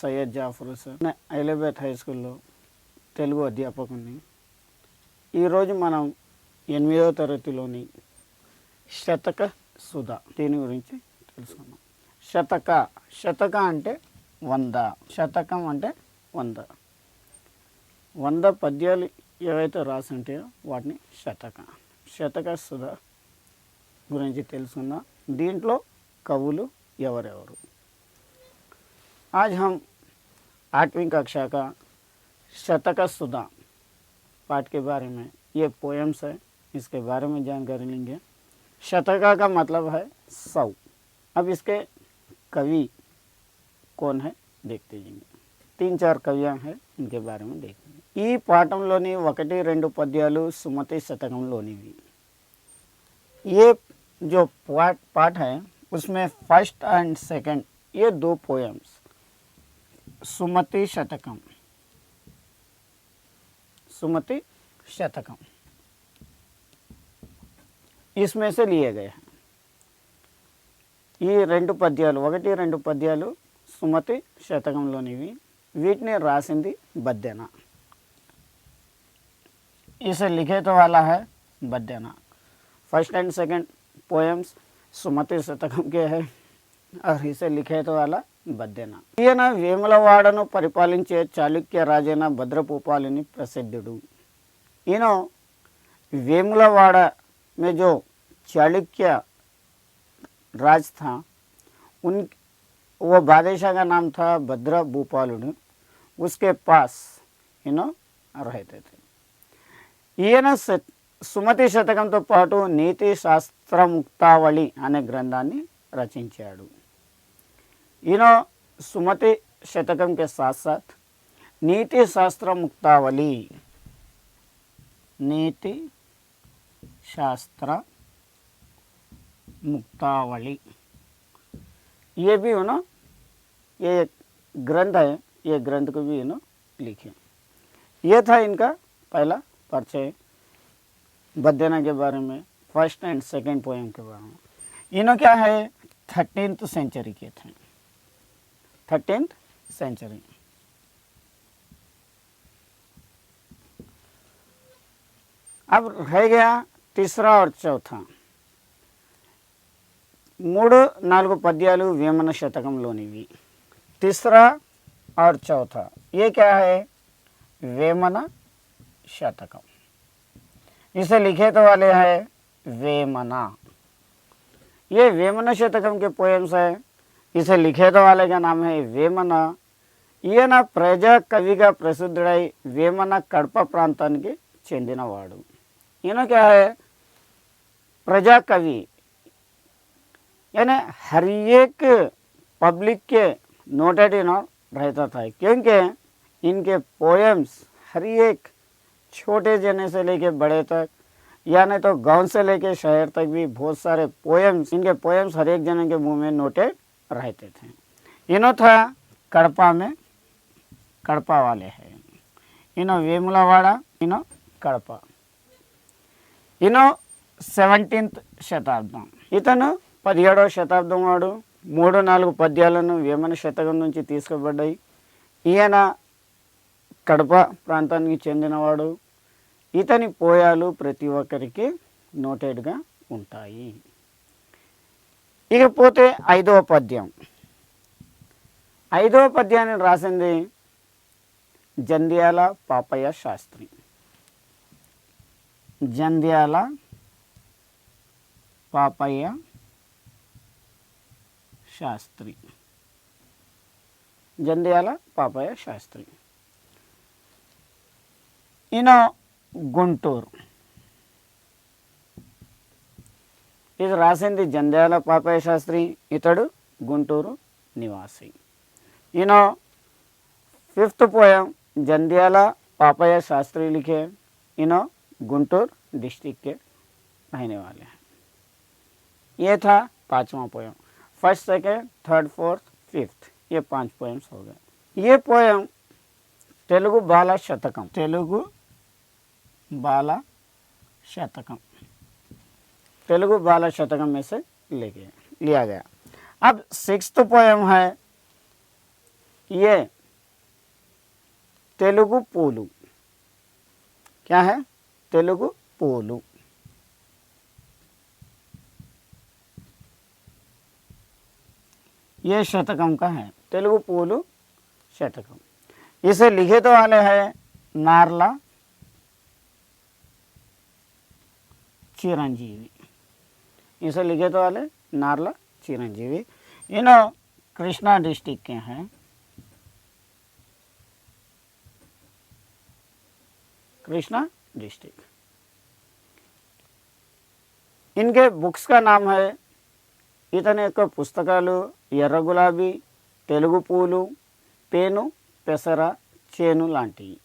Syed Jafar sir ఐలబేత్ high స్కూల్లో తెలుగు అధ్యాపకుని. ఈరోజు మనం 8వ తరగతిలోని శతక సుధ దీని గురించి తెలుసుకున్నాం. శతక అంటే 100, శతకం అంటే 100. 100 పద్యాలు ఏవైతే రాసి ఉంటాయో వాటిని శతక సుధ గురించి తెలుసుకుందాం. దీంట్లో కవులు ఎవరెవరు. आज हम 8वीं कक्षा का शतक सुधा पाठ के बारे में, ये पोएम्स है, इसके बारे में जानकारी लेंगे. शतका का मतलब है 100. अब इसके कवि कौन है देखते जाएंगे. 3-4 कवियाँ हैं, इनके बारे में देखेंगे. ఈ పాఠంలోని 1-2 పద్యాలు సుమతి శతకంలోనివి. ये जो पाठ है उसमें फर्स्ट एंड सेकंड ये 2 पोएम्स सुमति शतकम इसमें से लिए गए हैं. ఈ 2 పద్యాలు 1-2 పద్యాలు సుమతి శతకంలోనివి. వీటిని రాసింది బద్దెన. इसे लिखे तो वाला है बद्देना. फर्स्ट एंड सेकंड पोएम्स सुमति शतकम के है और इसे लिखे तो वाला బద్దెన. ఈయన వేములవాడను పరిపాలించే చాళుక్య రాజైన భద్రభూపాలుని ప్రసిద్ధుడు. ఈయన వేములవాడ में जो चालुक्य राज था वो बादशाह का नाम था भद्रभूपालुడు. उसके पास रहते थे. ఈయన సుమతి శతకంతో పాటు నీతి శాస్త్ర ముక్తావళి అనే గ్రంథాన్ని రచించాడు. ఈయన सुमति शतकम के साथ साथ नीति शास्त्र मुक्तावली ये भी ये ग्रंथ है. ये ग्रंथ को भी लिखे. ये था इनका पहला परिचय बद्देना के बारे में, फर्स्ट एंड सेकंड पोएम के बारे में. इन्हों क्या है 13th सेंचुरी के थे. 13th century. अब रह गया तीसरा और चौथा. 3-4 పద్యాలు వేమన శతకంలోనివి. तीसरा और चौथा ये क्या है वेमन शतकम. इसे लिखे तो वाले है वेमना. ये वेमन शतकम के पोएम्स है. इसे लिखे तो वाले का नाम है వేమన. ఈయన ప్రజా కవిగా ప్రసిద్ధుడై వేమన కడప ప్రాంతానికి చెందినవాడు. ఈయన क्या है प्रजा कवि, यानी हर एक पब्लिक के नोटेड रहता था, क्योंकि इनके पोएम्स हर एक छोटे जने से लेके बड़े तक, यानी तो गांव से लेके शहर तक भी बहुत सारे पोएम्स, इनके पोएम्स हर एक जने के मुंह में नोटेड रहते थे. इन्हों था कड़पा में, कड़पा वाले हैं. इन्हों वेमुलवाड़ा, इन्हों कड़पा. इन्हों 17th శతాబ్దం. ఇతను 17వ శతాబ్దం వాడు. 3-4 పద్యాలను వేమన శతకం నుంచి తీసుకోబడ్డాయి. ఈయన కడప ప్రాంతానికి చెందినవాడు. ఇతని పోయాలు ప్రతి ఒక్కరికి నోటెడ్గా ఉంటాయి. ఇకపోతే 5వ పద్యం. 5వ పద్యాన్ని రాసింది జంధ్యాల పాపయ్య శాస్త్రి. జంధ్యాల పాపయ్య శాస్త్రి. జంధ్యాల పాపయ్య శాస్త్రి. ఈయన గుంటూరు. ఇది రాసింది జంధ్యాల పాపయ్య శాస్త్రి. ఇతడు గుంటూరు నివాసి. ఈయన 5th पोएम जंध्याल पापయ్య शास्त्री लिखे. इन्हों गुंटूर डिस्ट्रिक्ट के रहने वाले हैं. ये था 5वां poem. First, second, third, fourth, 5th ये 5 पोएम्स हो गए. ये पोएम तेलुगु बाला शतकम, तेलुगु बाला शतकम, तेलुगु बाला शतकम में से लिया गया. अब 6th पोएम है ये तेलुगु पोलू, क्या है? तेलुगु पोलू। ये शतकम का है, तेलुगु पोलू शतकम। इसे लिखे तो वाले हैं नारला चिरंजीवी, इसे लिखे तो वाले नारला चिरंजीवी। इन्हों कृष्णा डिस्ट्रिक्ट के हैं, कृष्णा डिस्ट्रिक्ट। इनके बुक्स का नाम है इतने యొక్క పుస్తకాలు ఎర్ర గులాబీ, తెలుగు పూలు, पेनु पेसरा चेनु लांटी।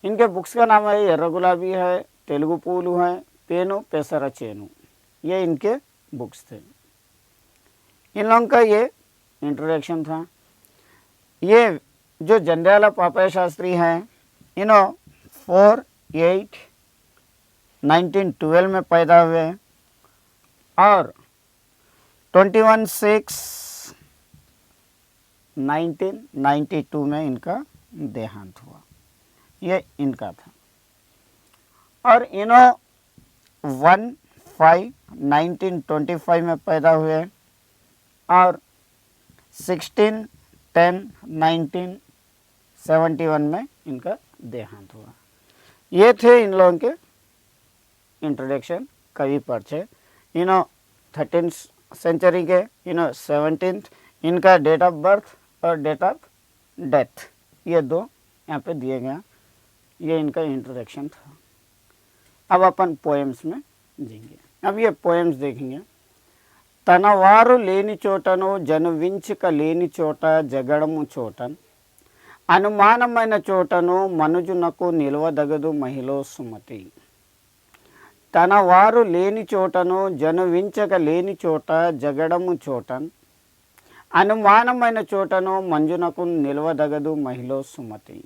इनके बुक्स का नाम है एर्र गुलाबी है, तेलुगु पूलू है, पेनु पेसरा चेनु, ये इनके बुक्स थे। इन लोगों का ये इंट्रोडक्शन था। ये जो जंध्याला पापయ్య शास्त्री हैं, इन्हों 4/8/1912 में पैदा हुए और 21/6/1992 में इनका देहांत हुआ। ये इनका था। और इन्हों 1/5/1925 में पैदा हुए और 16/10/1971 में इनका देहांत हुआ। ये थे इन लोगों के इंट्रोडक्शन, कवि परिचय। इन्हों 13th सेंचुरी के, 17th, इनका डेट ऑफ बर्थ और डेट ऑफ डेथ ये दो यहाँ पे दिए गए। ये इनका इंट्रोडक्शन था। अब अपन पोएम्स में जाएंगे। अब ये पोएम्स देखेंगे। తనవారు లేని చోటను జనువించిక లేని చోట జగడము చోటన్ అనుమానమైన చోటను మనుజునకు నిలవదగదు మహిళ సుమతి। తనవారు లేని చోటను జనువించక లేని చోట జగడము చోటన్ అనుమానమైన చోటను మంజునకు నిలవదగదు మహిళ సుమతి।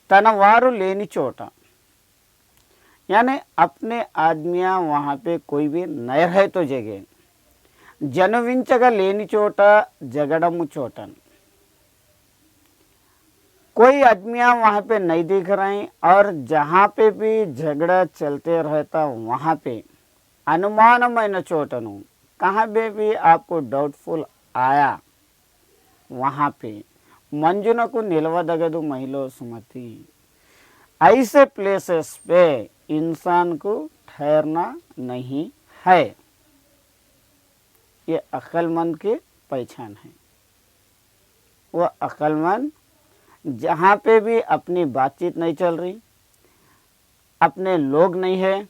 तनवारु लेनी चोटा यानी अपने आदमियाँ वहाँ पे कोई भी नहीं रहे तो जगह। जनविंचगा लेनी चोटा जगड़मु चोटन, कोई आदमियाँ वहाँ पे नहीं दिख रहे और जहाँ पे भी झगड़ा चलते रहता वहाँ पे अनुमानమైన चोटनु, कहाँ पे भी आपको डाउटफुल आया वहाँ पे मंजुनकु निलवदगदु महिलो सुमति। ऐसे प्लेसेस पे इंसान को ठहरना नहीं है। ये अक्लमंद की पहचान है। वह अक्लमंद जहाँ पे भी अपनी बातचीत नहीं चल रही, अपने लोग नहीं है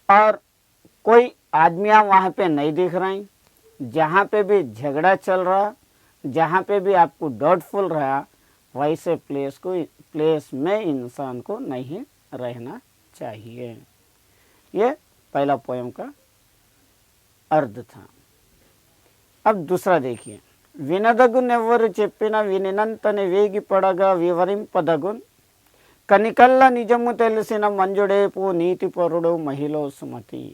और कोई आदमियाँ वहाँ पे नहीं दिख रही, जहाँ पे भी झगड़ा चल रहा, जहाँ पे भी आपको डाउटफुल रहा, वैसे प्लेस में इंसान को नहीं रहना चाहिए। ये पहला पोएम का अर्थ था। अब दूसरा देखिए। వినదగునెవ్వరు చెప్పిన వినినంతని వేగి పడగా వివరింపదగున్ కనికల్ల నిజము తెలిసిన మంజుడేపు నీతిపరుడు మహిళ సుమతి।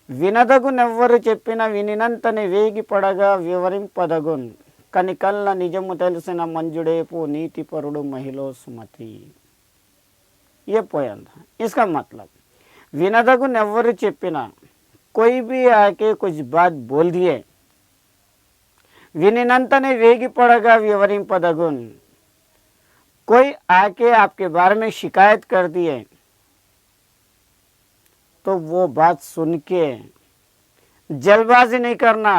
వినదగునెవ్వరు చెప్పిన వినినంతని వేగి పడగా వివరింపదగున్ కనికల్ల నిజము తెలిసిన మంజుడేపు నీతిపరుడు మహిళ సుమతి। ये पोयम था। इसका मतलब विनदगुनెవ్వరు చెప్పిన, कोई भी आके कुछ बात बोल दिए, विनिनंतने वेगी पड़ेगा विवरिंपदगुन, कोई आके आपके बारे में शिकायत कर दिए तो वो बात सुन के जल्दबाजी नहीं करना।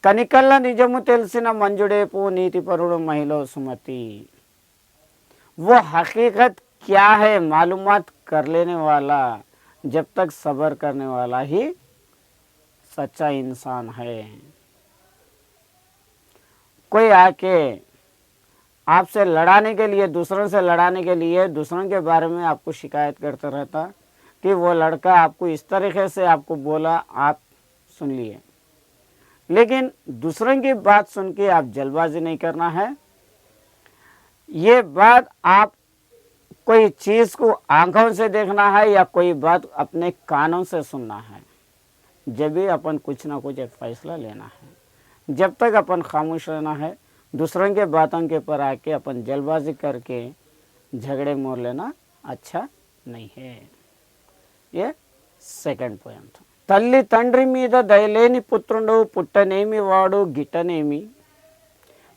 कनिकल्ल निजमु तेल्सिन मंजुडेपु नीतिपरुडु महिलो सुमति। वो हकीकत क्या है मालूमात कर लेने वाला, जब तक सब्र करने वाला ही सच्चा इंसान है। कोई आके आपसे लड़ाने के लिए, दूसरों से लड़ाने के लिए दूसरों के बारे में आपको शिकायत करता रहता कि वो लड़का आपको इस तरीके से आपको बोला, आप सुन लिए, लेकिन दूसरों की बात सुन के आप जल्दबाजी नहीं करना है। ये बात आप कोई चीज़ को आंखों से देखना है या कोई बात अपने कानों से सुनना है, जब भी अपन कुछ ना कुछ एक फैसला लेना है। जब तक अपन खामोश रहना है, दूसरों के बातों के पर आके अपन जल्दबाजी करके झगड़े मोड़ लेना अच्छा नहीं है। ये सेकंड पॉइंट। తల్లి తండ్రి మీద దయలేని పుత్రుడు పుట్టనేమి వాడు గిట్టనేమి,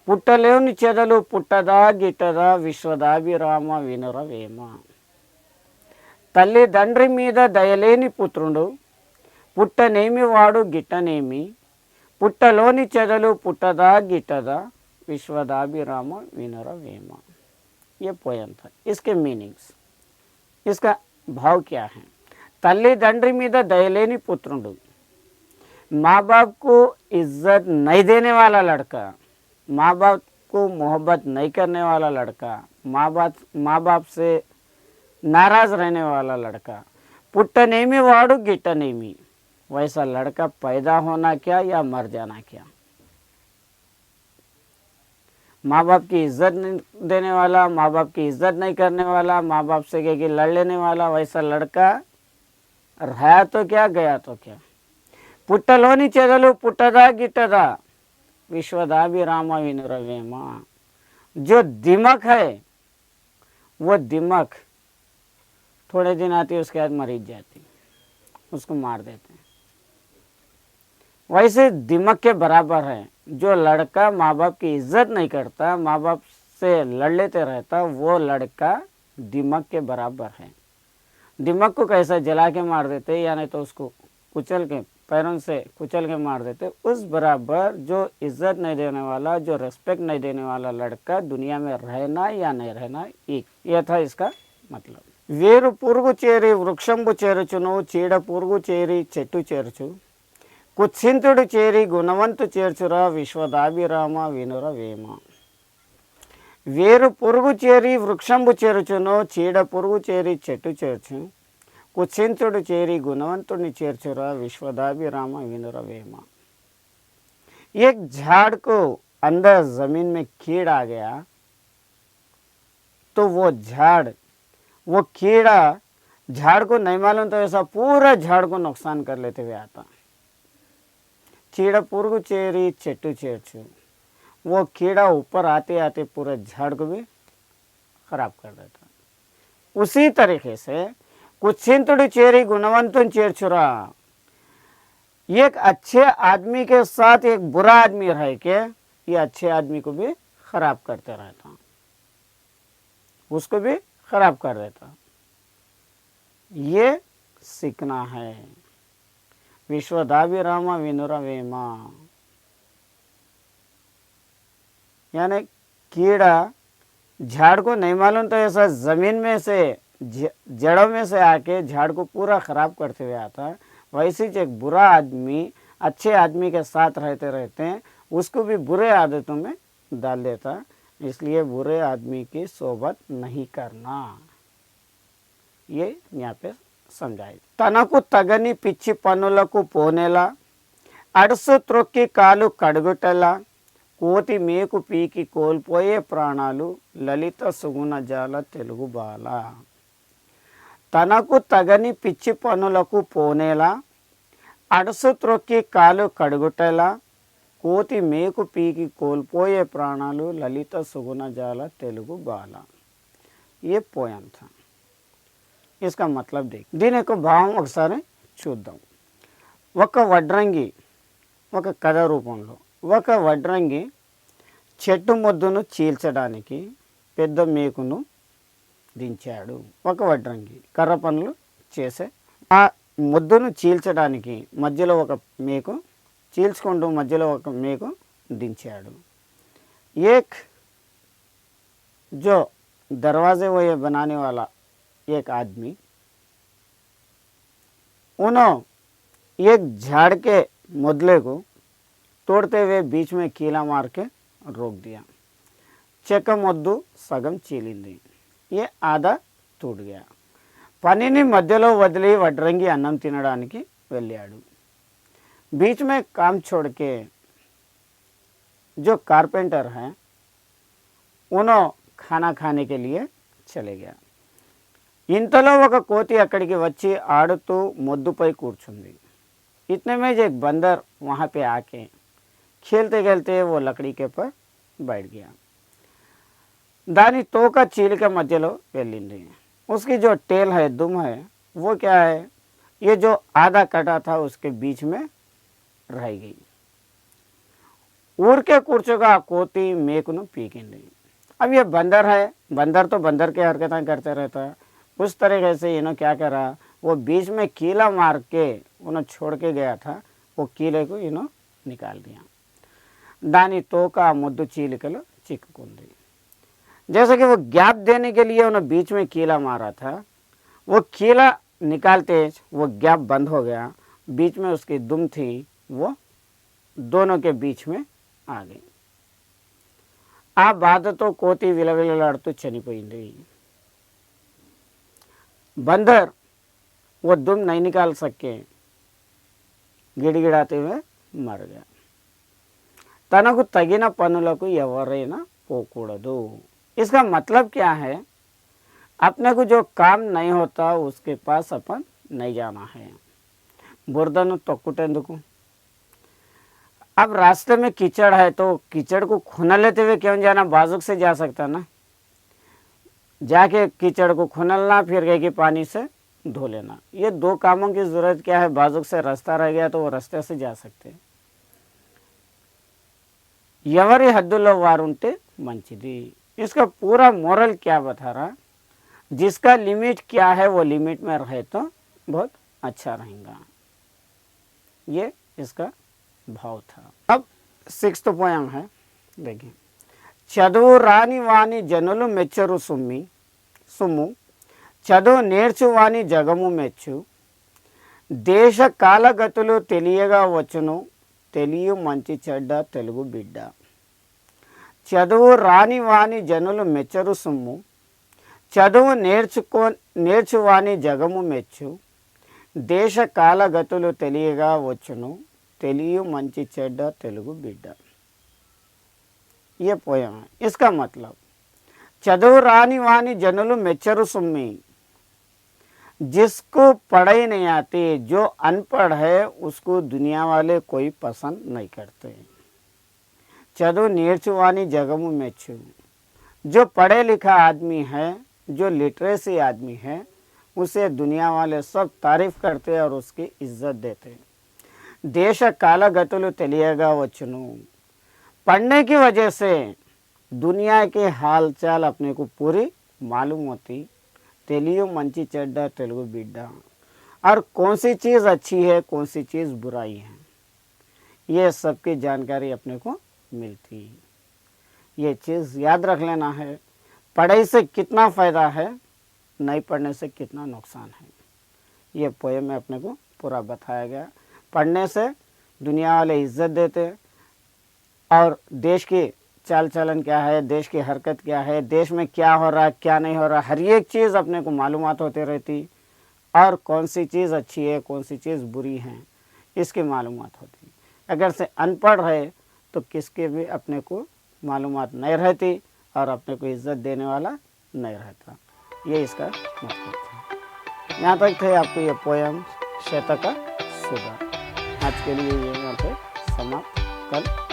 పుట్టలేని చెదలు పుట్టదా గిట్టదా విశ్వదాభిరామ వినురవేమ. తల్లి తండ్రి మీద దయలేని పుత్రుడు పుట్టనేమి వాడు గిట్టనేమి, పుట్టలోని చెదలు పుట్టదా గిట్టదా విశ్వదాభిరామ వినురవేమ. ये पोयम था। इसके मीनिंग्स, इसका भाव क्या है? तल्ली दंड्री मीद दयलेनी पुत्रुंडु, माँ बाप को इज्जत नहीं देने वाला लड़का, माँ बाप को मोहब्बत नहीं करने वाला लड़का, माँ बाप से नाराज रहने वाला लड़का, पुट्टनेमी वाडू गिट्टनेमी, वैसा लड़का पैदा होना क्या या मर जाना क्या? माँ बाप की इज्जत नहीं देने वाला, माँ बाप की इज्जत नहीं करने वाला, माँ बाप से कह के लड़ लेने वाला, वैसा लड़का रहा तो क्या गया तो क्या? पुट्टलोनी चेदलु पुट्टदा गिट्टदा विश्वदाभिराम विनुरवेम. जो दिमक है वो दिमक थोड़े दिन आती है, उसके बाद मर जाती, उसको मार देते हैं. वैसे दिमक के बराबर है जो लड़का माँ बाप की इज्जत नहीं करता, माँ बाप से लड़ लेते रहता, वो लड़का दिमक के बराबर है. दिमक को कैसा जला के मार देते या नहीं तो उसको कुचल के पैरों से कुचल के मार देते, उस बराबर जो इज्जत नहीं देने वाला, जो रेस्पेक्ट नहीं देने वाला लड़का दुनिया में रहना या नहीं रहना एक. यह था इसका मतलब. వేరు పురుగు చేరి వృక్షంబు చేరుచును, చీడ పురుగు చేరి చెట్టు చేర్చు, కుత్సింతుడు చేరి గుణవంతు చేర్చురా విశ్వదాభిరామ వినురవేమ. వేరు పురుగు చేరి వృక్షంబు చేర్చును, చీడ పురుగు చేరి చెట్టు చేర్చు, కుత్సింతుడు చేరి गुणवंतुनि చేర్చురా विश्वदाभिराम विनुरवेम. एक झाड़ को अंदर जमीन में कीड़ आ गया तो वो झाड़, वो कीड़ा झाड़ को नहीं मालूम तो ऐसा पूरा झाड़ को नुकसान कर लेते हुए आता. चीड़ा पुरुगु चेरी चेट्टू चेर्चु, वो कीड़ा ऊपर आते आते पूरे झाड़ को भी खराब कर देता. उसी तरीके से कुत्सिंतुडु चेरी गुणवंतुन चेर्चुरा, एक अच्छे आदमी के साथ एक बुरा आदमी रह के ये अच्छे आदमी को भी खराब करते रहता, उसको भी खराब कर देता. ये सीखना है. विश्वदाभिराम विनुरवेम यानी कीड़ा झाड़ को नहीं मालूम तो ऐसा जमीन में से जड़ों में से आके झाड़ को पूरा खराब करते हुए आता. वैसे एक बुरा आदमी अच्छे आदमी के साथ रहते रहते हैं उसको भी बुरे आदतों में डाल देता. इसलिए बुरे आदमी की सोबत नहीं करना, ये यहाँ पे समझाए. తనకు తగని పిచ్చి పనులకు పోనేలా, అడుసు త్రొక్కి కాలు కడుగుటలా, కోతి మేకు పీకి కోల్పోయే ప్రాణాలు లలిత సుగుణ జాల తెలుగు బాల. తనకు తగని పిచ్చి పనులకు పోనేలా, అడుసు త్రొక్కి కాలు కడుగుటలా, కోతి మేకు పీకి కోల్పోయే ప్రాణాలు లలిత సుగుణ జాల తెలుగు బాల. ये पोयम था. इसका मतलब देख దీని యొక్క భావం ఒకసారి చూద్దాం. ఒక వడ్రంగి ఒక కథ రూపంలో, ఒక వడ్రంగి చెట్టు మొద్దును చీల్చడానికి పెద్ద మేకును దించాడు. ఒక వడ్రంగి కర్ర పనులు చేసే ఆ మొద్దును చీల్చడానికి మధ్యలో ఒక మేకు చీల్చుకుంటూ మధ్యలో ఒక మేకు దించాడు. एक जो दरवाजे वो ये बनाने वाला एक आदमी, उन्होंने एक झाड़ के मुदले को तोड़ते हुए बीच में कीला मार के रोक दिया. చెక్క మొద్దు సగం చీలింది, ये आधा टूट गया. పనిని మధ్యలో వదిలి వడ్రంగి అన్నం తినడానికి వెళ్ళాడు. बीच में काम छोड़ के जो कारपेंटर हैं उन्होंने खाना खाने के लिए चले गया. ఇంతలో ఒక కోతి అక్కడికి వచ్చి ఆడుతూ మొద్దుపై కూర్చుంది. इतने में एक बंदर वहाँ पे आके खेलते खेलते वो लकड़ी के ऊपर बैठ गया। दानी तोक चीलिका मध्यलो వెళ్ళింది। उसकी जो टेल है, दुम है, वो क्या है, ये जो आधा कटा था उसके बीच में रह गई। ఊరికే కూర్చోగా కోతి మేకును పీకింది। अब ये बंदर है, बंदर तो बंदर की हरकतें करते रहता है। उस तरीके से इन्होंने क्या करा, वो बीच में कीला मार के उन्हें छोड़ के गया था, वो कीले को इन्होंने निकाल दिया। दानी तोका मुद्दु चीलिकलो चिक्कुंदी। जैसे कि वो गैप देने के लिए उन्हें बीच में कीला मारा था, वो कीला निकालते वो गैप बंद हो गया, बीच में उसकी दुम थी वो दोनों के बीच में आ गई। ఆ బాధతో కోతి విలవిలలాడుతూ చనిపోయింది। बंदर वो दुम नहीं निकाल सके, గిడిగిడాते हुए मर गया। తనకు తగిన పనులకు ఎవరైనా పోకూడదు। इसका मतलब क्या है, अपने को जो काम नहीं होता उसके पास अपन नहीं जाना है। బురదను తొక్కుటెందుకు। अब रास्ते में कीचड़ है तो कीचड़ को खुनल लेते हुए क्यों जाना, बाजुक से जा सकता ना, जाके कीचड़ को खुनलना फिर गए कि पानी से धो लेना। ये दो कामों की जरूरत क्या है, बाजुक से रास्ता रह गया तो वो रास्ते से जा सकते। ఎవరి హద్దుల్లో వారుంటే మంచిది। इसका पूरा मोरल क्या बता रहा, जिसका लिमिट क्या है वो लिमिट में रहे तो बहुत अच्छा रहेगा। ये इसका भाव था। अब 6th पोयम है, देखिए। చదువు రాని వాని జనులు మెచ్చరు సుమ్ము, చదువు నేర్చు వాని జగము మెచ్చు, దేశ కాలగతులు తెలియగా వచ్చును, తెలియు మంచి చెడ్డ తెలుగు బిడ్డ। చదువు రాని వాని జనులు మెచ్చరు సుమ్ము, చదువు నేర్చువాని జగము మెచ్చు, దేశ కాలగతులు తెలియగా వచ్చును, తెలియు మంచి చెడ్డ తెలుగు బిడ్డ। ये पोयम है। इसका मतलब చదువు రాని వాని జనులు మెచ్చరు సుమ్మి, जिसको पढ़ाई नहीं आती, जो अनपढ़ है उसको दुनिया वाले कोई पसंद नहीं करते। చదువు నేర్చువాని జగము మెచ్చు, जो पढ़े लिखा आदमी है, जो लिटरेसी आदमी है, उसे दुनिया वाले सब तारीफ करते और उसकी इज्जत देते। देश कालगतुलु తెలియగా వచ్చును, पढ़ने की वजह से दुनिया के हाल चाल अपने को पूरी मालूम होती। తెలియు మంచి చెడ్డ తెలుగు బిడ్డ, और कौन सी चीज़ अच्छी है कौन सी चीज़ बुराई है, ये सबकी जानकारी अपने को मिलती। ये चीज़ याद रख लेना है, पढ़ाई से कितना फ़ायदा है, नहीं पढ़ने से कितना नुकसान है। ये पोएम में अपने को पूरा बताया गया। पढ़ने से दुनिया वाले इज्जत देते, और देश की चाल चलन क्या है, देश की हरकत क्या है, देश में क्या हो रहा है क्या नहीं हो रहा, हर एक चीज़ अपने को मालूमात होती रहती, और कौन सी चीज़ अच्छी है कौन सी चीज़ बुरी है इसकी मालूमात होती। अगर से अनपढ़ है तो किसके भी अपने को मालूमात नहीं रहती, और अपने को इज्जत देने वाला नहीं रहता। ये इसका मतलब था। यहाँ तक थे आपको ये पोयम शतक सुधा। आज के लिए ये यहाँ पे समाप्त, कल